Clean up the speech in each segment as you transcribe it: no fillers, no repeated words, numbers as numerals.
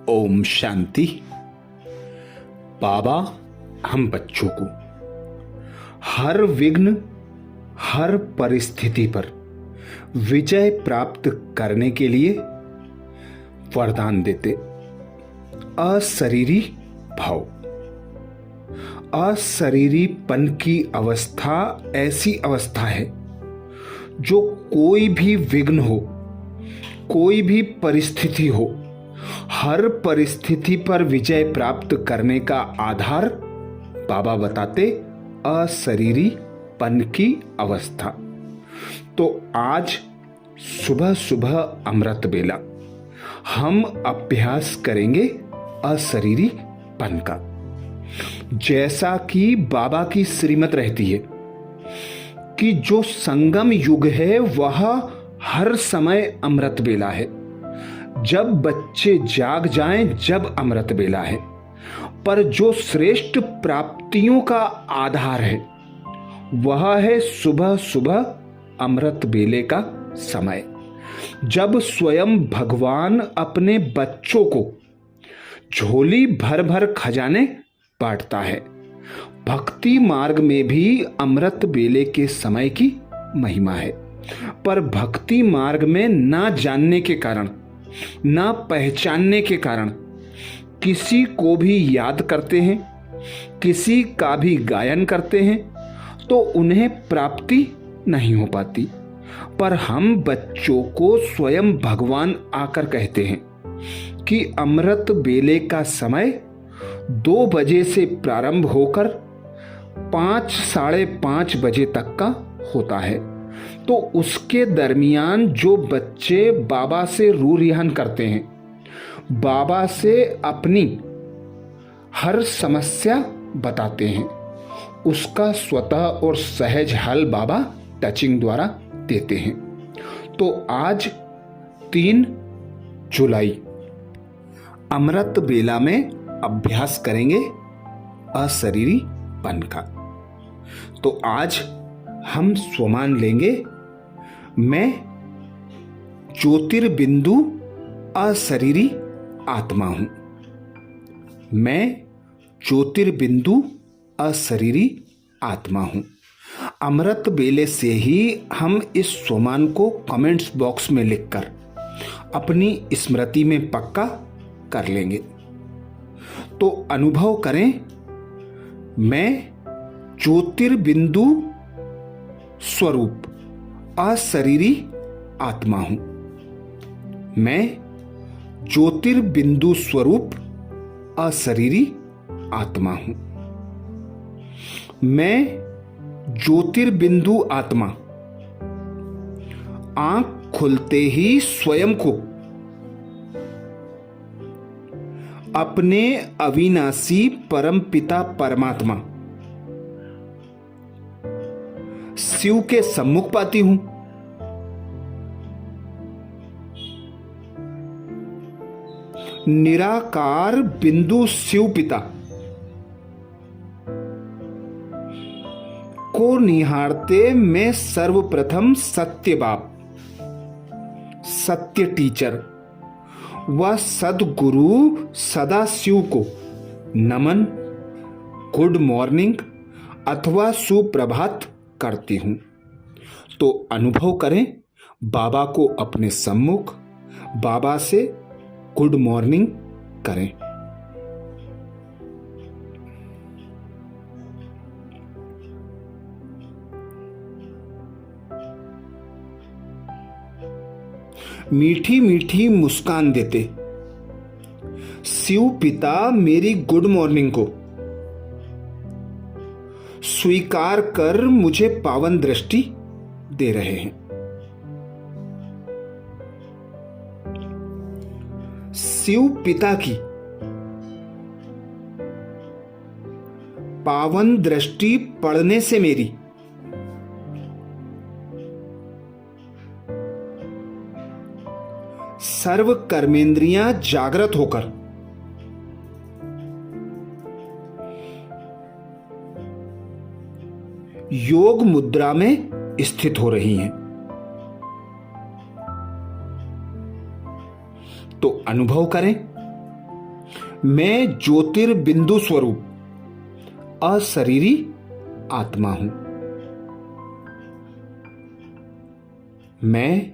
ओम शांति। बाबा हम बच्चों को हर विघ्न, हर परिस्थिति पर विजय प्राप्त करने के लिए वरदान देते। अशरीरी भाव, अशरीरीपन की अवस्था ऐसी अवस्था है जो कोई भी विघ्न हो, कोई भी परिस्थिति हो, हर परिस्थिति पर विजय प्राप्त करने का आधार बाबा बताते अशरीरीपन की अवस्था। तो आज सुबह सुबह अमृत बेला हम अभ्यास करेंगे अशरीरीपन का। जैसा कि बाबा की श्रीमत रहती है कि जो संगम युग है वह हर समय अमृत बेला है। जब बच्चे जाग जाएं जब अमृत बेला है। पर जो श्रेष्ठ प्राप्तियों का आधार है वह है सुबह सुबह अमृत बेले का समय, जब स्वयं भगवान अपने बच्चों को झोली भर भर खजाने बांटता है। भक्ति मार्ग में भी अमृत बेले के समय की महिमा है। पर भक्ति मार्ग में ना जानने के कारण, ना पहचानने के कारण किसी को भी याद करते हैं, किसी का भी गायन करते हैं तो उन्हें प्राप्ति नहीं हो पाती। पर हम बच्चों को स्वयं भगवान आकर कहते हैं कि अमृत बेले का समय 2 बजे से प्रारंभ होकर 5 साढ़े 5 बजे तक का होता है। तो उसके दरमियान जो बच्चे बाबा से रू रिहान करते हैं, बाबा से अपनी हर समस्या बताते हैं, उसका स्वतः और सहज हल बाबा टचिंग द्वारा देते हैं। तो आज 3 जुलाई अमृत बेला में अभ्यास करेंगे अशरीरीपन का। तो आज हम स्वमान लेंगे, मैं ज्योतिर्बिंदु अशरीरी आत्मा हूं। मैं ज्योतिर्बिंदु अशरीरी आत्मा हूं। अमृत बेले से ही हम इस स्वमान को कमेंट्स बॉक्स में लिखकर अपनी स्मृति में पक्का कर लेंगे। तो अनुभव करें, मैं ज्योतिर्बिंदु स्वरूप अशरीरी आत्मा हूं। मैं ज्योतिर्बिंदु स्वरूप अशरीरी आत्मा हूं। मैं ज्योतिर्बिंदु आत्मा आंख खुलते ही स्वयं को अपने अविनाशी परमपिता परमात्मा शिव के सम्मुख पाती हूं। निराकार बिंदु शिव पिता को निहारते मैं सर्वप्रथम सत्य बाप, सत्य टीचर व सदगुरु सदा शिव को नमन, गुड मॉर्निंग अथवा सुप्रभात करती हूं। तो अनुभव करें, बाबा को अपने सम्मुख, बाबा से गुड मॉर्निंग करें। मीठी मीठी मुस्कान देते शिव पिता मेरी गुड मॉर्निंग को स्वीकार कर मुझे पावन दृष्टि दे रहे हैं। शिव पिता की पावन दृष्टि पड़ने से मेरी सर्व कर्मेंद्रियां जागृत होकर योग मुद्रा में स्थित हो रही हैं। तो अनुभव करें, मैं ज्योतिर्बिंदु स्वरूप अशरीरी आत्मा हूं। मैं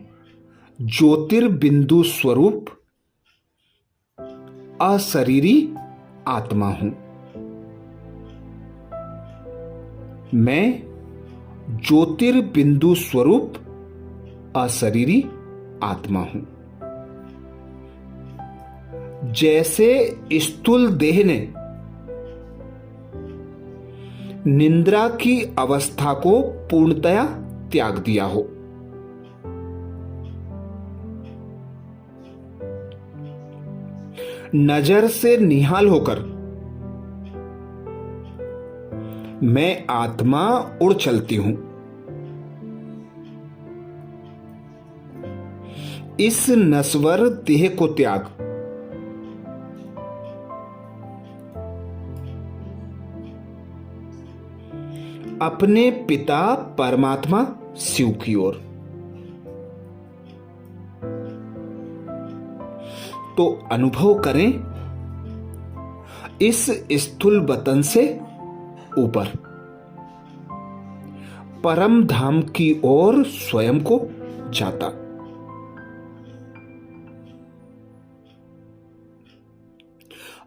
ज्योतिर्बिंदु स्वरूप अशरीरी आत्मा हूं। मैं ज्योतिर्बिंदु स्वरूप अशरीरी आत्मा हूं। जैसे स्थूल देह ने निद्रा की अवस्था को पूर्णतया त्याग दिया हो, नजर से निहाल होकर मैं आत्मा उड़ चलती हूं। इस नश्वर देह को त्याग अपने पिता परमात्मा शिव की ओर। तो अनुभव करें इस स्थूल वतन से ऊपर परम धाम की ओर स्वयं को जाता।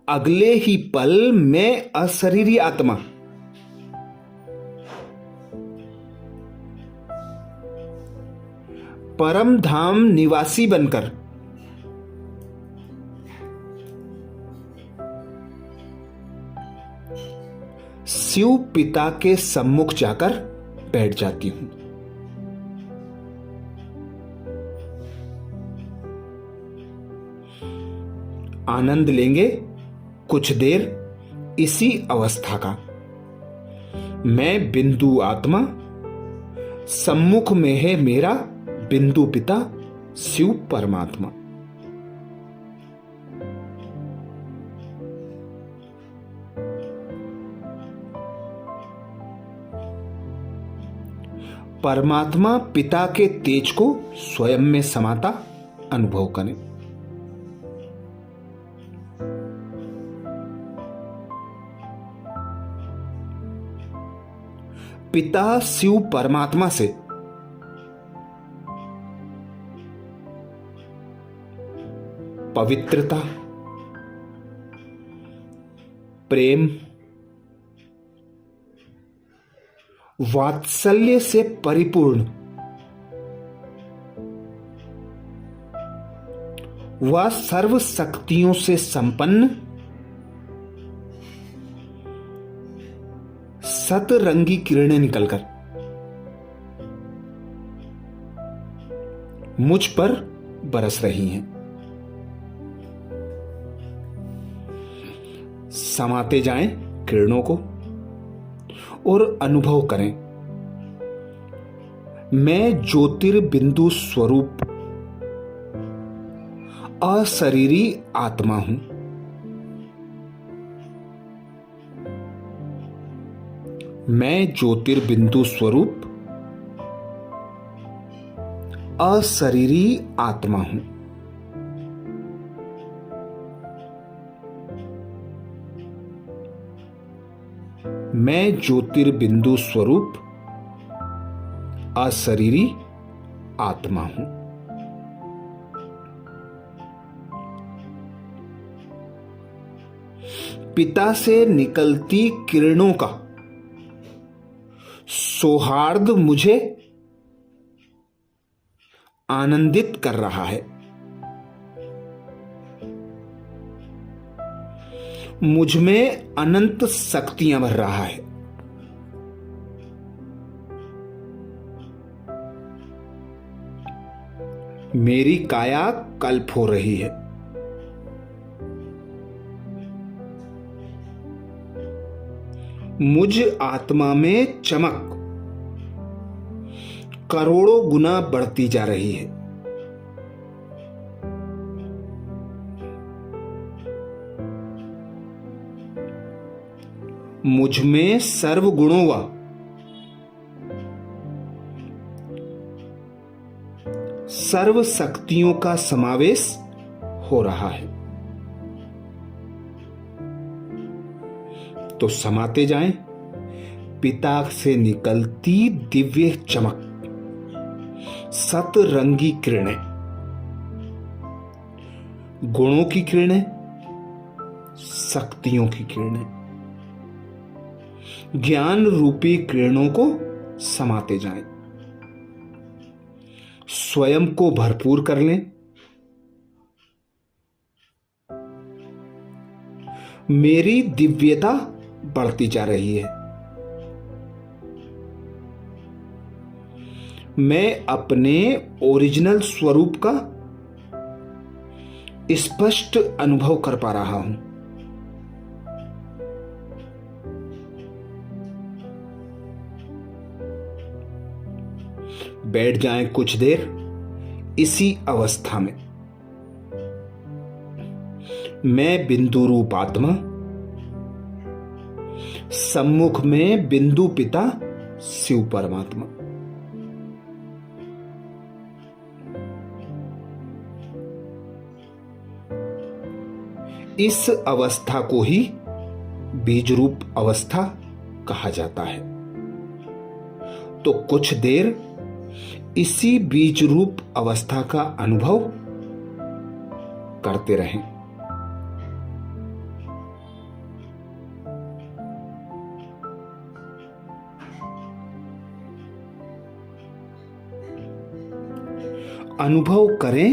अगले ही पल मैं अशरीरी आत्मा परम धाम निवासी बनकर शिव पिता के सम्मुख जाकर बैठ जाती हूं। आनंद लेंगे कुछ देर इसी अवस्था का। मैं बिंदु आत्मा, सम्मुख में है मेरा बिंदु पिता शिव परमात्मा। परमात्मा पिता के तेज को स्वयं में समाता अनुभव करें। पिता शिव परमात्मा से पवित्रता, प्रेम, वात्सल्य से परिपूर्ण व सर्व शक्तियों से संपन्न सतरंगी किरणें निकलकर मुझ पर बरस रही हैं। समाते जाएं किरणों को और अनुभव करें मैं ज्योतिर्बिंदु स्वरूप अशरीरी आत्मा हूं। मैं ज्योतिर्बिंदु स्वरूप अशरीरी आत्मा हूं। मैं ज्योतिर्बिंदु स्वरूप अशरीरी आत्मा हूं। पिता से निकलती किरणों का सौहार्द मुझे आनंदित कर रहा है। मुझ में अनंत शक्तियां भर रहा है। मेरी काया कल्प हो रही है। मुझ आत्मा में चमक करोड़ों गुना बढ़ती जा रही है। मुझ में सर्व गुणों व सर्व शक्तियों का समावेश हो रहा है। तो समाते जाएं पिता से निकलती दिव्य चमक, सतरंगी किरणें, गुणों की किरणें, शक्तियों की किरणें, ज्ञान रूपी किरणों को समाते जाएं। स्वयं को भरपूर कर लें। मेरी दिव्यता बढ़ती जा रही है। मैं अपने ओरिजिनल स्वरूप का स्पष्ट अनुभव कर पा रहा हूं। बैठ जाएं कुछ देर इसी अवस्था में। मैं बिंदु रूप आत्मा, सम्मुख में बिंदु पिता शिव परमात्मा। इस अवस्था को ही बीज रूप अवस्था कहा जाता है। तो कुछ देर इसी बीज रूप अवस्था का अनुभव करते रहें। अनुभव करें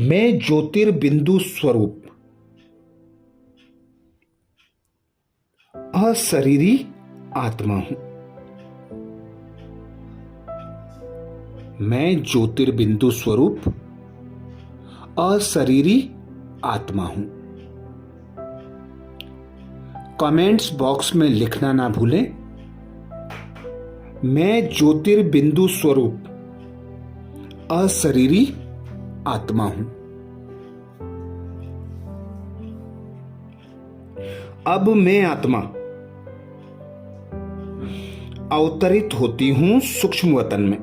मैं ज्योतिर्बिंदु स्वरूप अशरीरी आत्मा हूं। मैं ज्योतिर्बिंदु स्वरूप अशरीरी आत्मा हूं। कमेंट्स बॉक्स में लिखना ना भूलें, मैं ज्योतिर्बिंदु स्वरूप अशरीरी आत्मा हूं। अब मैं आत्मा अवतरित होती हूं सूक्ष्म वतन में।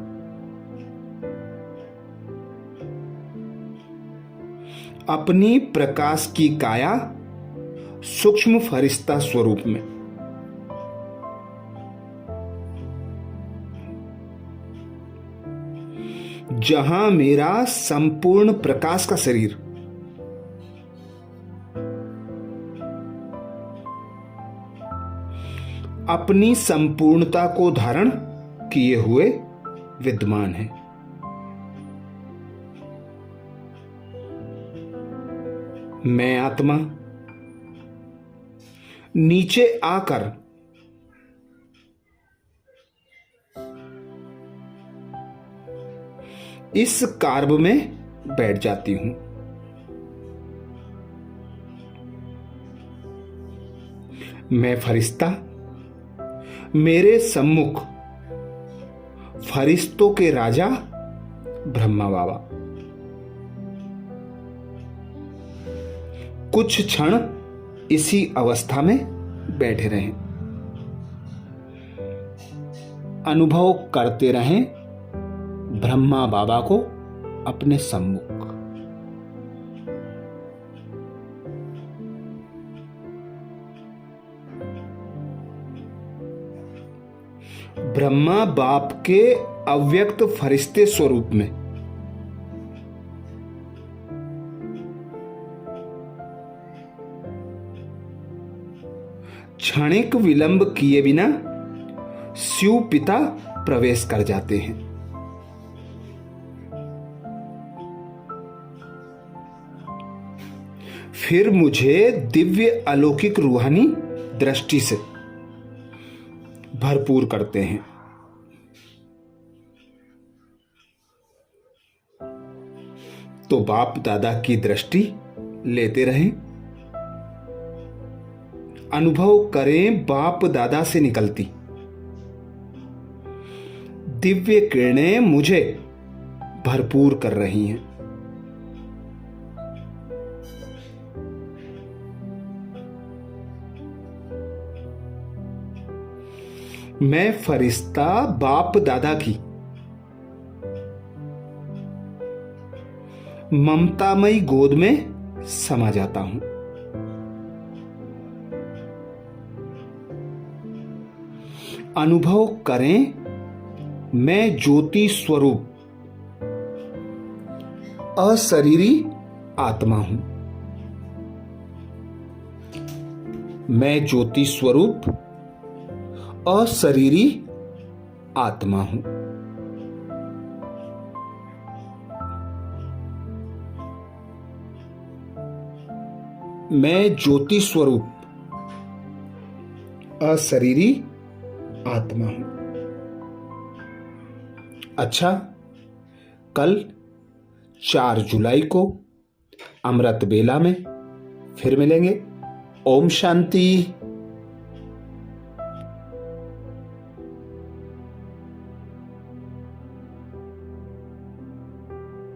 अपनी प्रकाश की काया सूक्ष्म फरिश्ता स्वरूप में। जहां मेरा संपूर्ण प्रकाश का शरीर अपनी संपूर्णता को धारण किए हुए विद्यमान है। मैं आत्मा नीचे आकर इस कार्ब में बैठ जाती हूं। मैं फरिश्ता, मेरे सम्मुख फरिश्तों के राजा ब्रह्मा बाबा। कुछ क्षण इसी अवस्था में बैठे रहें। अनुभव करते रहें ब्रह्मा बाबा को अपने सम्मुख। ब्रह्मा बाप के अव्यक्त फरिश्ते स्वरूप में क्षणिक विलंब किए बिना शिव पिता प्रवेश कर जाते हैं। फिर मुझे दिव्य अलौकिक रूहानी दृष्टि से भरपूर करते हैं। तो बाप दादा की दृष्टि लेते रहें। अनुभव करें बाप दादा से निकलती दिव्य किरणें मुझे भरपूर कर रही हैं। मैं फरिश्ता बाप दादा की ममतामयी गोद में समा जाता हूं। अनुभव करें मैं ज्योति स्वरूप अशरीरी आत्मा हूं। मैं ज्योति स्वरूप अशरीरी आत्मा हूं। मैं ज्योति स्वरूप अशरीरी आत्मा हूं। अच्छा, कल 4 जुलाई को अमृत बेला में फिर मिलेंगे। ओम शांति।